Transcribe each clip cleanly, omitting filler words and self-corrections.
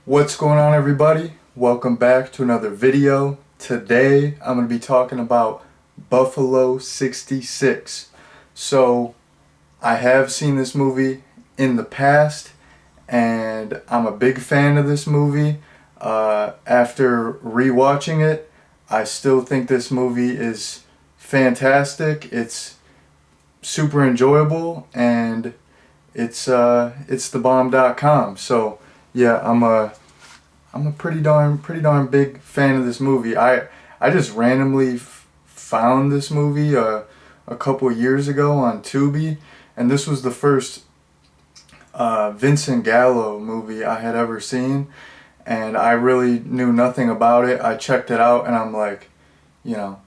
What's going on, everybody? Welcome back to another video. Today I'm going to be talking about Buffalo 66. So I have seen this movie in the past and I'm a big fan of this movie. After rewatching it, I still think this movie is fantastic. It's super enjoyable and it's thebomb.com. So yeah, I'm a pretty darn big fan of this movie. I just randomly found this movie a couple years ago on Tubi, and this was the first Vincent Gallo movie I had ever seen, and I really knew nothing about it. I checked it out, and I'm like, you know,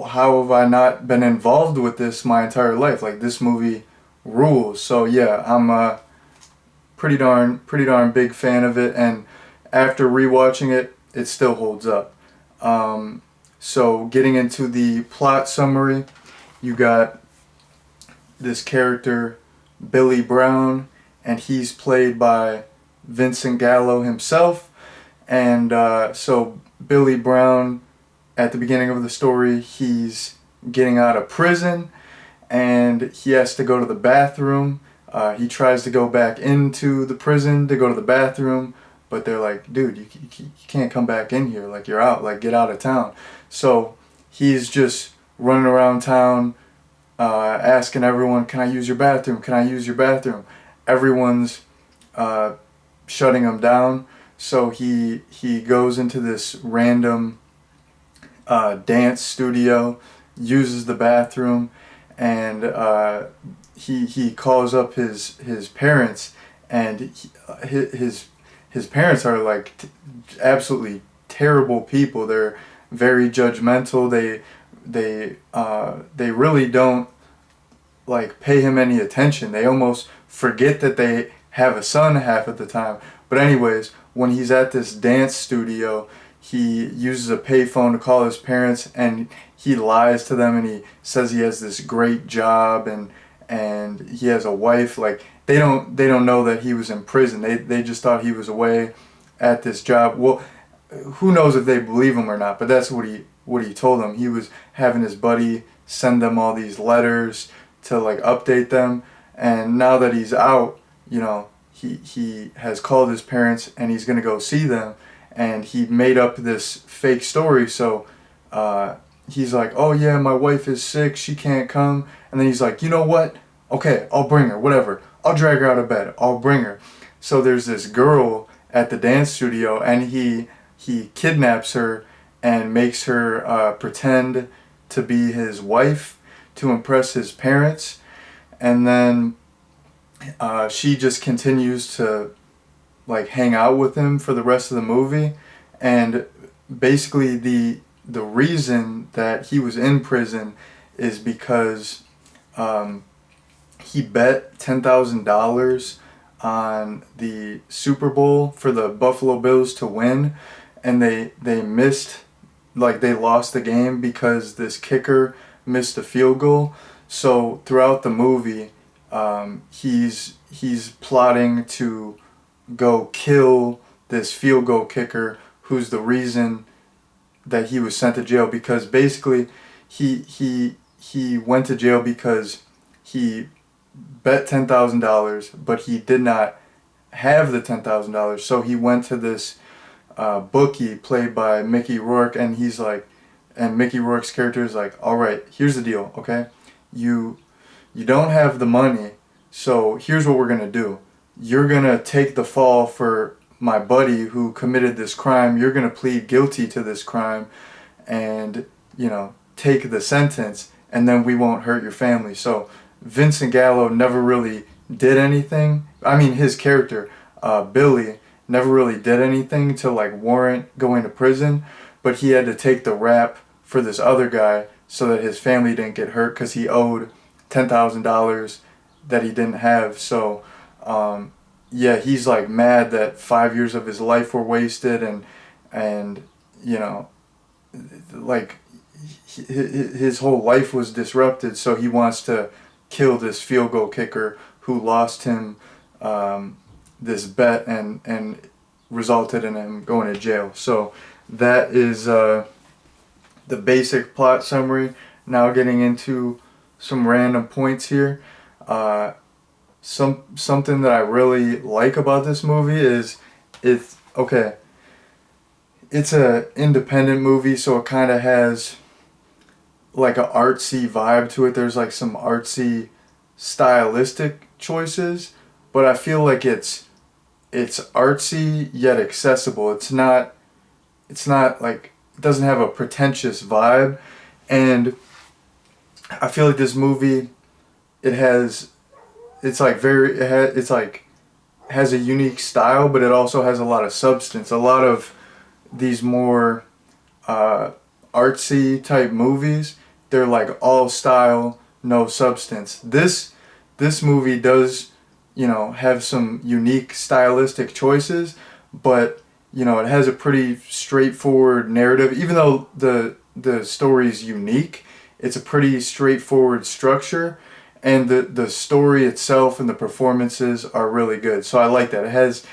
how have I not been involved with this my entire life? Like, this movie rules. So yeah, I'm pretty darn big fan of it, and after rewatching it, it still holds up. So getting into the plot summary, you got this character Billy Brown, and he's played by Vincent Gallo himself. And so Billy Brown, at the beginning of the story, he's getting out of prison and he has to go to the bathroom. He tries to go back into the prison to go to the bathroom, but they're like, dude, you can't come back in here. Like, you're out. Like, get out of town. So he's just running around town asking everyone, can I use your bathroom? Can I use your bathroom? Everyone's shutting him down. So he goes into this random dance studio, uses the bathroom, and he calls up his parents, and his parents are like absolutely terrible people. They're very judgmental. They really don't like pay him any attention. They almost forget that they have a son half of the time. But anyways, when he's at this dance studio, he uses a payphone to call his parents, and he lies to them, and he says he has this great job and he has a wife. Like, they don't know that he was in prison. They just thought he was away at this job. Well, who knows if they believe him or not, but that's what he told them. He was having his buddy send them all these letters to like update them, and now that he's out, he has called his parents and he's gonna go see them, and he made up this fake story. So he's like, oh yeah, my wife is sick, she can't come. And then he's like, you know what, okay, I'll bring her, whatever, I'll drag her out of bed, I'll bring her. So there's this girl at the dance studio, and he kidnaps her and makes her pretend to be his wife to impress his parents. And then she just continues to like hang out with him for the rest of the movie. And basically the reason that he was in prison is because he bet $10,000 on the Super Bowl for the Buffalo Bills to win, and they missed, like, they lost the game because this kicker missed a field goal. So throughout the movie, he's plotting to go kill this field goal kicker, who's the reason that he was sent to jail. Because basically he went to jail because he bet $10,000, but he did not have the $10,000. So he went to this bookie played by Mickey Rourke, and he's like, and Mickey Rourke's character is like, all right, here's the deal, okay? You don't have the money, so here's what we're gonna do. You're gonna take the fall for my buddy who committed this crime. You're gonna plead guilty to this crime, and take the sentence, and then we won't hurt your family. So Vincent Gallo never really did anything. I mean, his character, Billy, never really did anything to like warrant going to prison, but he had to take the rap for this other guy so that his family didn't get hurt, because he owed $10,000 that he didn't have. So yeah, he's like mad that 5 years of his life were wasted, and like his whole life was disrupted. So he wants to kill this field goal kicker who lost him this bet and resulted in him going to jail. So that is the basic plot summary. Now getting into some random points here. Something that I really like about this movie is it's okay. It's a independent movie, so it kind of has like a artsy vibe to it. There's like some artsy stylistic choices, but I feel like it's artsy yet accessible. It's not like it doesn't have a pretentious vibe, and I feel like this movie it has it's like very it's like has a unique style, but it also has a lot of substance. A lot of these more artsy type movies, they're like all style, no substance. This movie does, have some unique stylistic choices, but it has a pretty straightforward narrative. Even though the story is unique, it's a pretty straightforward structure, and the story itself and the performances are really good. So I like that. It has,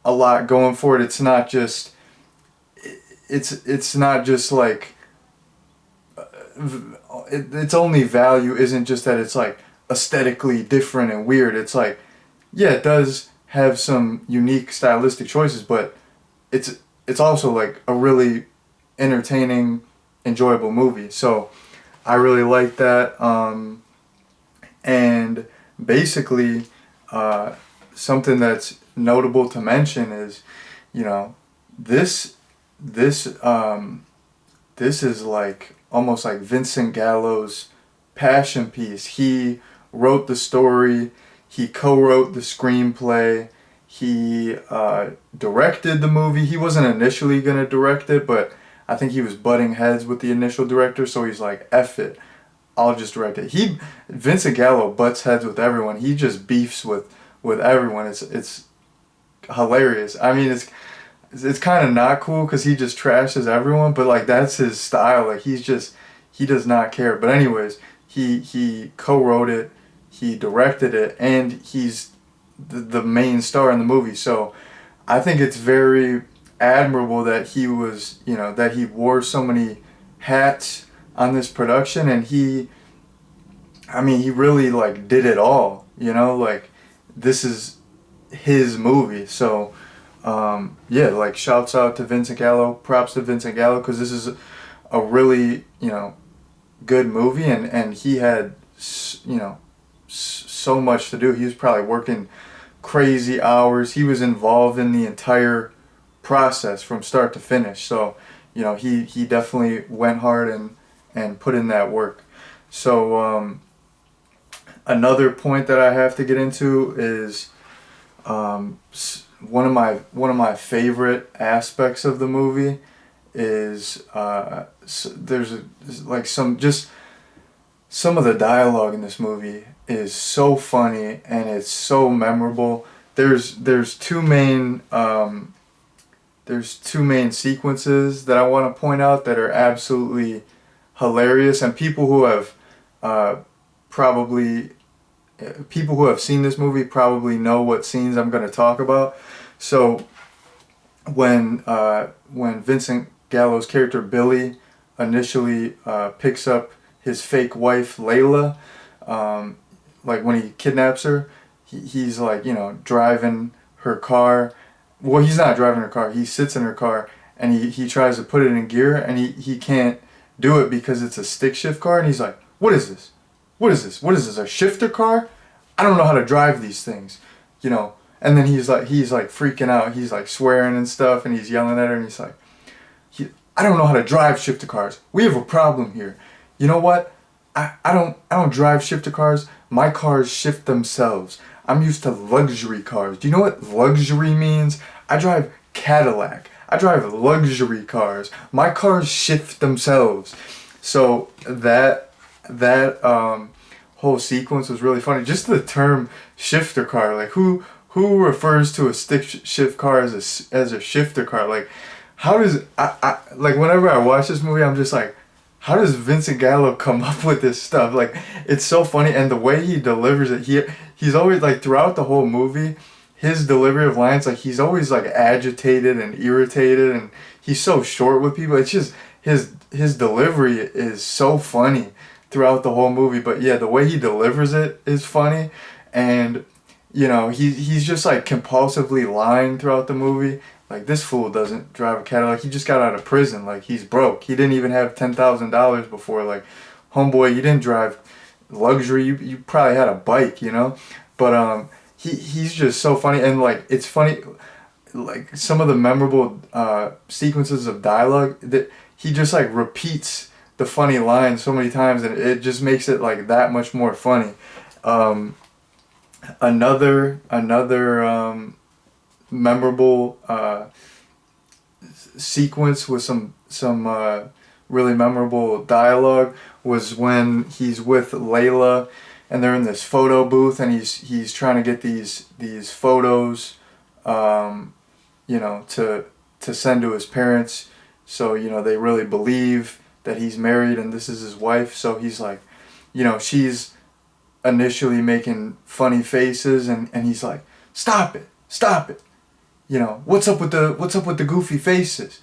a lot going for it. It's not just like its only value isn't just that it's like aesthetically different and weird. It's like, yeah, it does have some unique stylistic choices, but it's also like a really entertaining, enjoyable movie. So I really like that. And basically, something that's notable to mention is, this this this is like almost like Vincent Gallo's passion piece. He wrote the story, he co-wrote the screenplay, he directed the movie. He wasn't initially gonna direct it, but I think he was butting heads with the initial director, so he's like, F it, I'll just direct it. Vincent Gallo butts heads with everyone. He just beefs with everyone. It's hilarious. I mean, it's kind of not cool because he just trashes everyone, but like that's his style. Like he does not care. But anyways, he co-wrote it, he directed it, and he's the main star in the movie. So I think it's very admirable that he was, that he wore so many hats on this production, and he really like did it all, like this is his movie. So yeah, like shouts out to Vincent Gallo, props to Vincent Gallo, because this is a really, good movie, and he had, so much to do. He was probably working crazy hours. He was involved in the entire process from start to finish. So, he definitely went hard and put in that work. So, another point that I have to get into is one of my favorite aspects of the movie is some of the dialogue in this movie is so funny and it's so memorable. There's two main sequences that I want to point out that are absolutely hilarious, and people who have seen this movie probably know what scenes I'm going to talk about. So when Vincent Gallo's character Billy initially picks up his fake wife Layla, like when he kidnaps her, he's like, driving her car. Well, he's not driving her car. He sits in her car and he tries to put it in gear, and he can't do it because it's a stick shift car, and he's like, what is this? What is this? What is this? A shifter car? I don't know how to drive these things, And then he's like freaking out. He's like swearing and stuff, and he's yelling at her, and he's like, I don't know how to drive shifter cars. We have a problem here. You know what? I don't drive shifter cars. My cars shift themselves. I'm used to luxury cars. Do you know what luxury means? I drive Cadillac. I drive luxury cars. My cars shift themselves. So that whole sequence was really funny. Just the term shifter car, like who refers to a stick shift car as a shifter car? Like, how does I like whenever I watch this movie, I'm just like, how does Vincent Gallo come up with this stuff? Like, it's so funny, and the way he delivers it, he's always like throughout the whole movie, his delivery of lines, like he's always like agitated and irritated, and he's so short with people. It's just his delivery is so funny throughout the whole movie. But yeah, the way he delivers it is funny, and you know he's just like compulsively lying throughout the movie. Like, this fool doesn't drive a Cadillac. He just got out of prison. Like, he's broke. He didn't even have $10,000 before. Like, homeboy, you didn't drive luxury. You probably had a bike, you know. But he's just so funny, and like it's funny, like some of the memorable sequences of dialogue that he just like repeats the funny lines so many times, and it just makes it like that much more funny. Another memorable sequence with some really memorable dialogue was when he's with Layla and they're in this photo booth, and he's trying to get these photos, you know, to send to his parents, so you know they really believe that he's married and this is his wife. So he's like, you know, she's initially making funny faces, and he's like, stop it, you know, what's up with the goofy faces?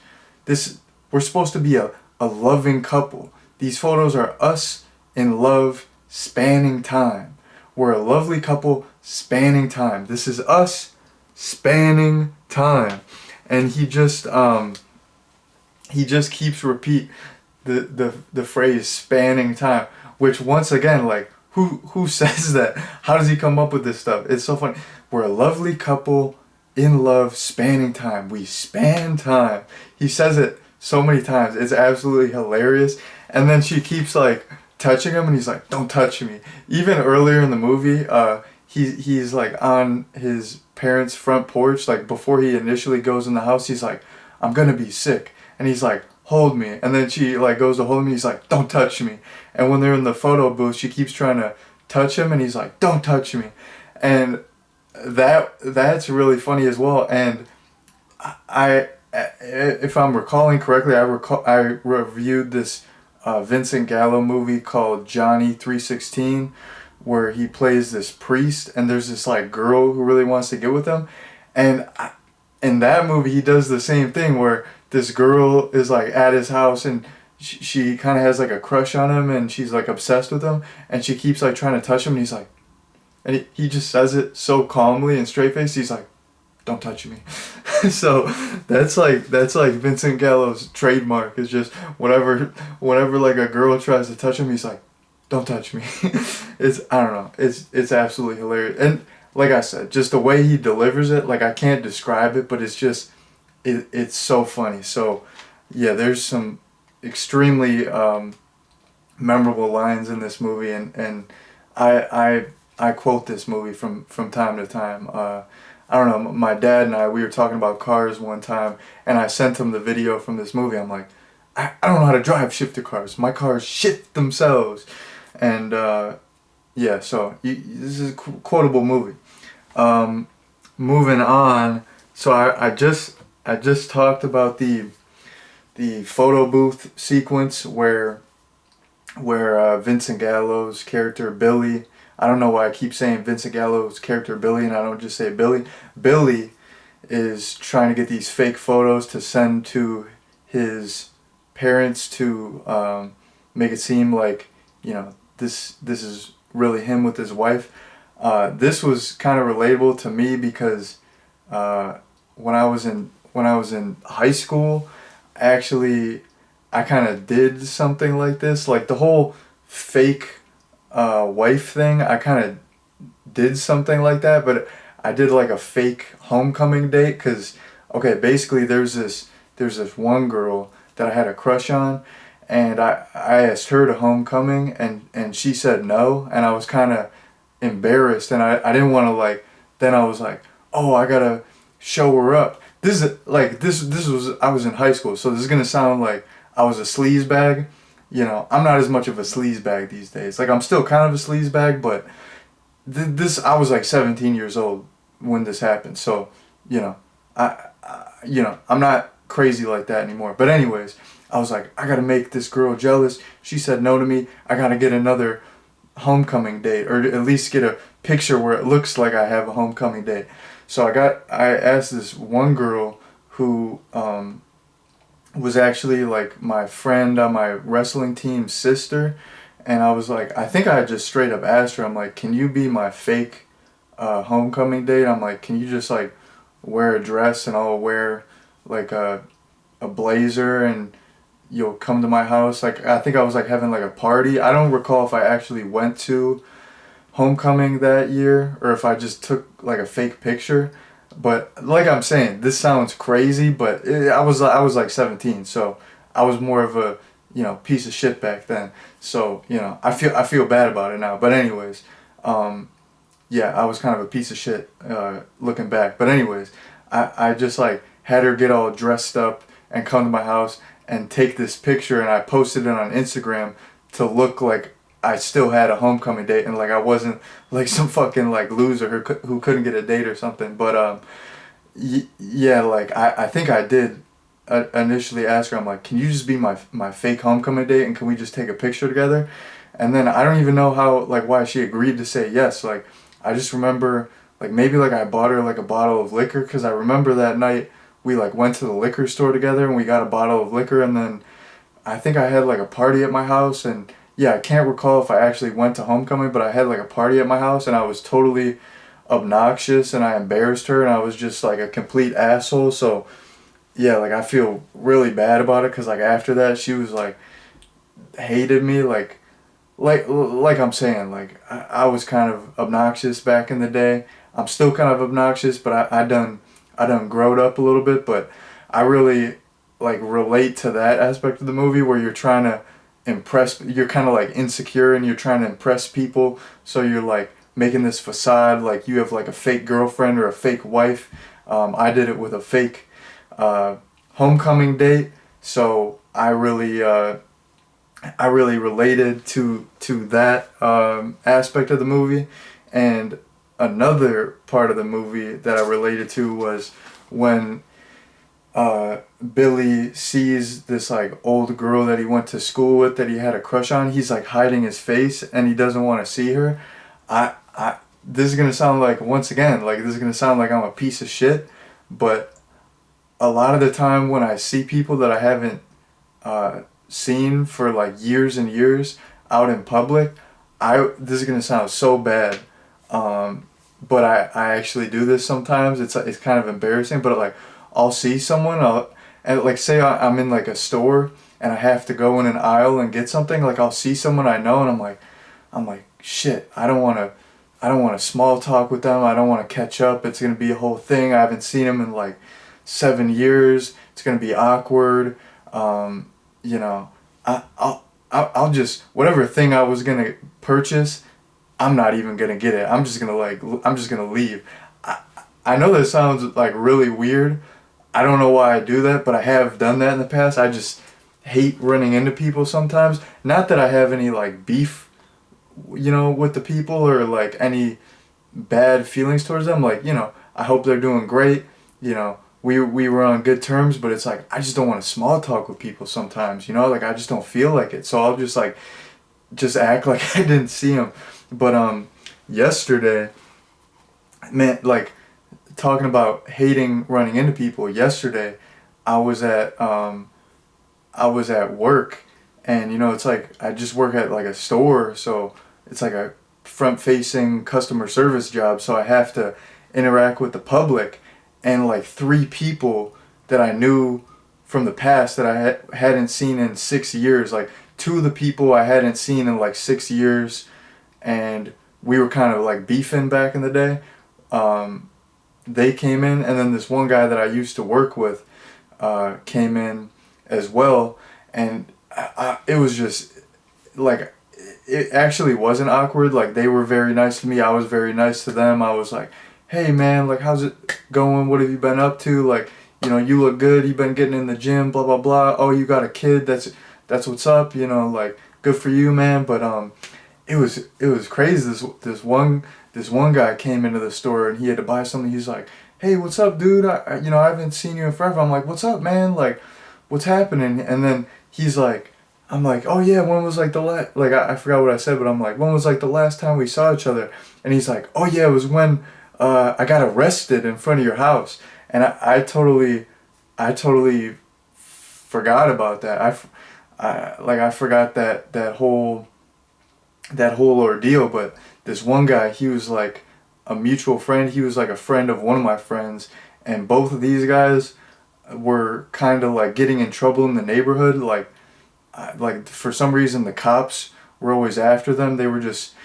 We're supposed to be a loving couple. These photos are us in love, spanning time. We're a lovely couple spanning time. This is us spanning time. And he just keeps repeat the phrase spanning time, which once again, like, who says that? How does he come up with this stuff? It's so funny. We're a lovely couple in love, spanning time. We span time. He says it so many times. It's absolutely hilarious. And then she keeps like touching him, and he's like, don't touch me. Even earlier in the movie, he's like on his parents' front porch, like before he initially goes in the house, he's like, I'm gonna be sick. And he's like, hold me. And then she like goes to hold him, and he's like, don't touch me. And when they're in the photo booth, she keeps trying to touch him, and he's like, don't touch me. And that's really funny as well. And I if I'm recalling correctly, I reviewed this Vincent Gallo movie called Johnny 316, where he plays this priest, and there's this like girl who really wants to get with him, and in that movie he does the same thing where this girl is like at his house, and she kind of has like a crush on him, and she's like obsessed with him, and she keeps like trying to touch him, and he's like, and he just says it so calmly and straight faced. He's like, don't touch me. So that's like Vincent Gallo's trademark, is just whenever like a girl tries to touch him, he's like, don't touch me. I don't know, it's absolutely hilarious. And like I said, just the way he delivers it, like I can't describe it, but it's just it's so funny. So yeah, there's some extremely memorable lines in this movie, and I quote this movie from time to time. I don't know, my dad and we were talking about cars one time, and I sent him the video from this movie. I'm like, I don't know how to drive shifter cars. My cars shift themselves. And yeah, so this is a quotable movie. Moving on, so I just talked about the photo booth sequence where Vincent Gallo's character Billy, I don't know why I keep saying Vincent Gallo's character Billy and I don't just say Billy. Billy is trying to get these fake photos to send to his parents to make it seem like, you know, this is really him with his wife. This was kind of relatable to me because when I was in high school, I kind of did something like this, like the whole fake wife thing. I kind of did something like that, but I did like a fake homecoming date, because okay, basically there's this one girl that I had a crush on, and I asked her to homecoming, and she said no, and I was kind of embarrassed, and I didn't want to, like, then I was like, oh, I gotta show her up. This was, I was in high school, so this is gonna sound like I was a sleazebag. You know, I'm not as much of a sleazebag these days. Like, I'm still kind of a sleazebag, but I was like 17 years old when this happened. So, you know, I'm not crazy like that anymore. But anyways, I was like, I gotta make this girl jealous. She said no to me. I gotta get another homecoming date, or at least get a picture where it looks like I have a homecoming date. So I asked this one girl who was actually like my friend on my wrestling team's sister, and I was like, I think I just straight up asked her, I'm like, can you be my fake homecoming date? I'm like, can you just like wear a dress and I'll wear like a blazer and you'll come to my house? Like, I think I was like having like a party. I don't recall if I actually went to homecoming that year or if I just took like a fake picture. But like I'm saying, this sounds crazy, but I was like 17, so I was more of a, piece of shit back then. So, I feel bad about it now. But anyways, yeah, I was kind of a piece of shit looking back. But anyways, I just like had her get all dressed up and come to my house and take this picture, and I posted it on Instagram to look like I still had a homecoming date and like I wasn't like some fucking like loser who couldn't get a date or something. But yeah, like I think I did initially ask her. I'm like, can you just be my fake homecoming date and can we just take a picture together? And then I don't even know how like why she agreed to say yes. Like I just remember like maybe like I bought her like a bottle of liquor because I remember that night we like went to the liquor store together and we got a bottle of liquor, and then I think I had like a party at my house. And yeah, I can't recall if I actually went to homecoming, but I had like a party at my house and I was totally obnoxious and I embarrassed her and I was just like a complete asshole. So yeah, like I feel really bad about it because like after that she was like hated me like I'm saying, like I was kind of obnoxious back in the day. I'm still kind of obnoxious, but I done growed up a little bit. But I really like relate to that aspect of the movie where you're trying to impress. You're kind of like insecure and you're trying to impress people. So you're like making this facade like you have like a fake girlfriend or a fake wife. I did it with a fake homecoming date. So I really related to that aspect of the movie. And another part of the movie that I related to was when Billy sees this like old girl that he went to school with that he had a crush on. He's like hiding his face and he doesn't want to see her. This is gonna sound like, once again, like this is gonna sound like I'm a piece of shit, but a lot of the time when I see people that I haven't seen for like years and years out in public, this is gonna sound so bad, but I actually do this sometimes. It's kind of embarrassing, but like I'll see someone, and like say I'm in like a store and I have to go in an aisle and get something. Like I'll see someone I know and I'm like shit. I don't want to small talk with them. I don't want to catch up. It's gonna be a whole thing. I haven't seen them in like 7 years. It's gonna be awkward. You know, I'll just, whatever thing I was gonna purchase, I'm not even gonna get it. I'm just gonna leave. I know that sounds like really weird. I don't know why I do that, but I have done that in the past. I just hate running into people sometimes. Not that I have any like beef, with the people or like any bad feelings towards them. Like, I hope they're doing great. We were on good terms, but it's like I just don't want to small talk with people sometimes. Like I just don't feel like it. So I'll just like just act like I didn't see them. But yesterday, man, like talking about hating running into people. Yesterday, I was at work, and it's like I just work at like a store, so it's like a front-facing customer service job. So I have to interact with the public, and like three people that I knew from the past that I hadn't seen in 6 years. Like two of the people I hadn't seen in like 6 years, and we were kind of like beefing back in the day. They came in, and then this one guy that I used to work with came in as well, and it was just like it actually wasn't awkward. Like they were very nice to me. I was very nice to them. I was like, "Hey man, like how's it going? What have you been up to? Like, you look good. You've been getting in the gym. Blah blah blah. Oh, you got a kid. That's what's up. Like good for you, man." But it was crazy. This one guy came into the store and he had to buy something. He's like, "Hey, what's up, dude? I haven't seen you in forever." I'm like, "What's up, man? Like, what's happening?" And then he's like, I'm like, "Oh yeah, when was like the last?" Like I forgot what I said, but I'm like, "When was like the last time we saw each other?" And he's like, "Oh yeah, it was when I got arrested in front of your house. And I totally forgot about that. I forgot that whole ordeal. But this one guy, he was like a mutual friend. He was like a friend of one of my friends, and both of these guys were kind of like getting in trouble in the neighborhood. Like for some reason the cops were always after them. They were just,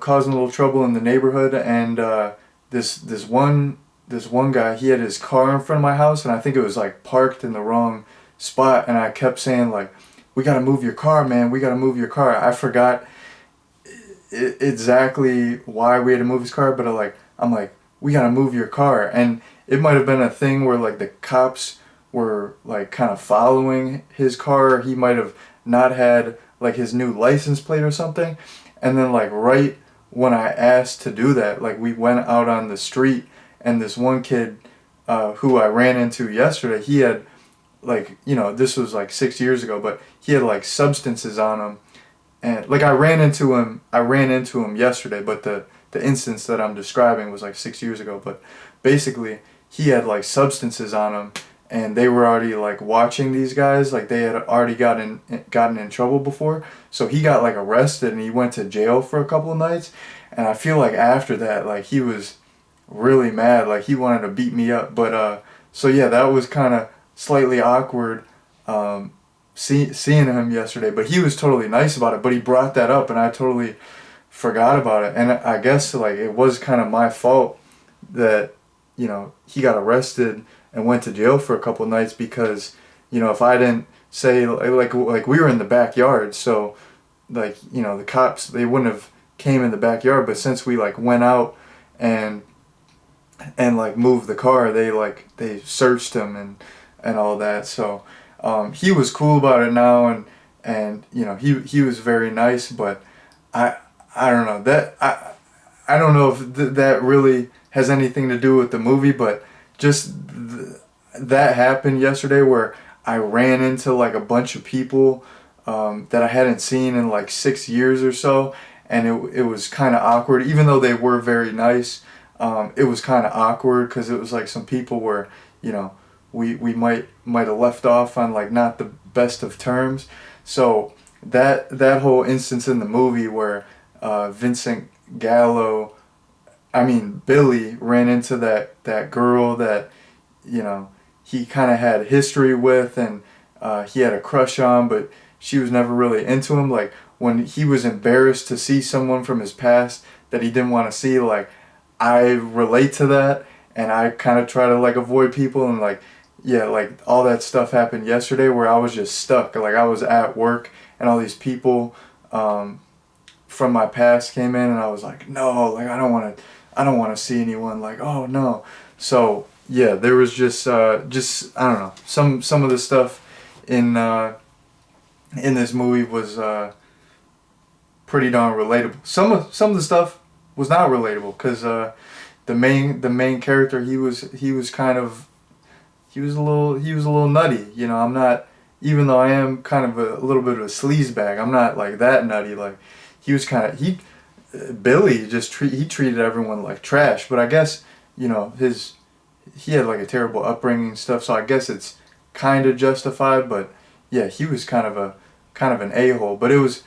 causing a little trouble in the neighborhood. And this one guy, he had his car in front of my house, and I think it was like parked in the wrong spot. And I kept saying like, "We gotta move your car, man. We gotta move your car." I forgot exactly why we had to move his car, but I'm like, "We gotta move your car," and it might have been a thing where like the cops were like kind of following his car. He might have not had like his new license plate or something, and then like right when I asked to do that, like we went out on the street, and this one kid who I ran into yesterday, he had like, this was like 6 years ago, but he had like substances on him. And like I ran into him yesterday, but the instance that I'm describing was like 6 years ago. But basically he had like substances on him, and they were already like watching these guys, like they had already gotten in trouble before. So he got like arrested, and he went to jail for a couple of nights. And I feel like after that, like he was really mad, like he wanted to beat me up. But so yeah, that was kind of slightly awkward, seeing him yesterday. But he was totally nice about it, but he brought that up, and I totally forgot about it. And I guess like it was kind of my fault that he got arrested and went to jail for a couple of nights, because if I didn't say like we were in the backyard, so like the cops, they wouldn't have came in the backyard. But since we like went out and like moved the car, they searched him and all that. So he was cool about it now, and he was very nice. But I don't know that I don't know if that really has anything to do with the movie, but just that happened yesterday where I ran into like a bunch of people that I hadn't seen in like 6 years or so, and it was kind of awkward, even though they were very nice. It was kind of awkward because it was like some people where we might have left off on like not the best of terms. So that whole instance in the movie where Vincent Gallo, I mean Billy, ran into that girl that he kind of had history with, and he had a crush on, but she was never really into him. Like when he was embarrassed to see someone from his past that he didn't want to see, like I relate to that, and I kind of try to like avoid people. And like, yeah, like all that stuff happened yesterday where I was just stuck. Like I was at work, and all these people from my past came in, and I was like, no, like I don't want to see anyone, like, oh no. So yeah, there was just I don't know, some of the stuff in this movie was pretty darn relatable. Some of the stuff was not relatable, because the main character, he was a little nutty. I'm not, even though I am kind of a little bit of a sleazebag, I'm not like that nutty. Like he was kind of Billy he treated everyone like trash. But I guess he had like a terrible upbringing and stuff, so I guess it's kind of justified. But yeah, he was kind of an a-hole. But it was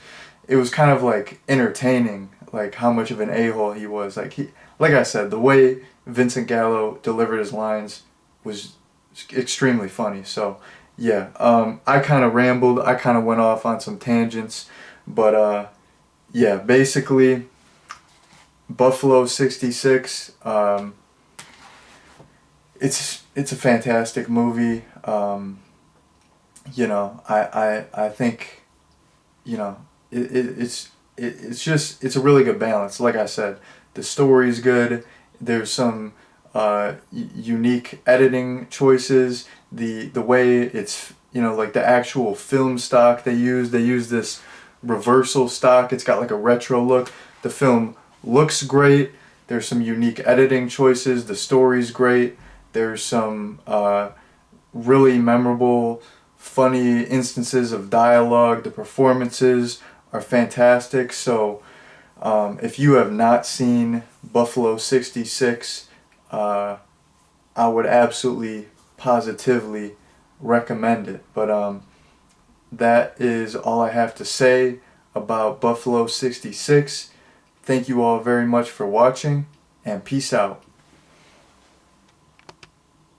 kind of like entertaining, like how much of an a-hole he was. Like I said, the way Vincent Gallo delivered his lines was extremely funny. So yeah, I kind of rambled, I kind of went off on some tangents, but yeah, basically Buffalo 66, it's a fantastic movie. I think it's a really good balance. Like I said, the story's good. There's some unique editing choices. The way it's, like the actual film stock they use this reversal stock. It's got like a retro look. The film looks great. There's some unique editing choices. The story's great. There's some really memorable, funny instances of dialogue. The performances are fantastic. So If you have not seen Buffalo 66, I would absolutely, positively recommend it. But that is all I have to say about Buffalo 66. Thank you all very much for watching, and peace out.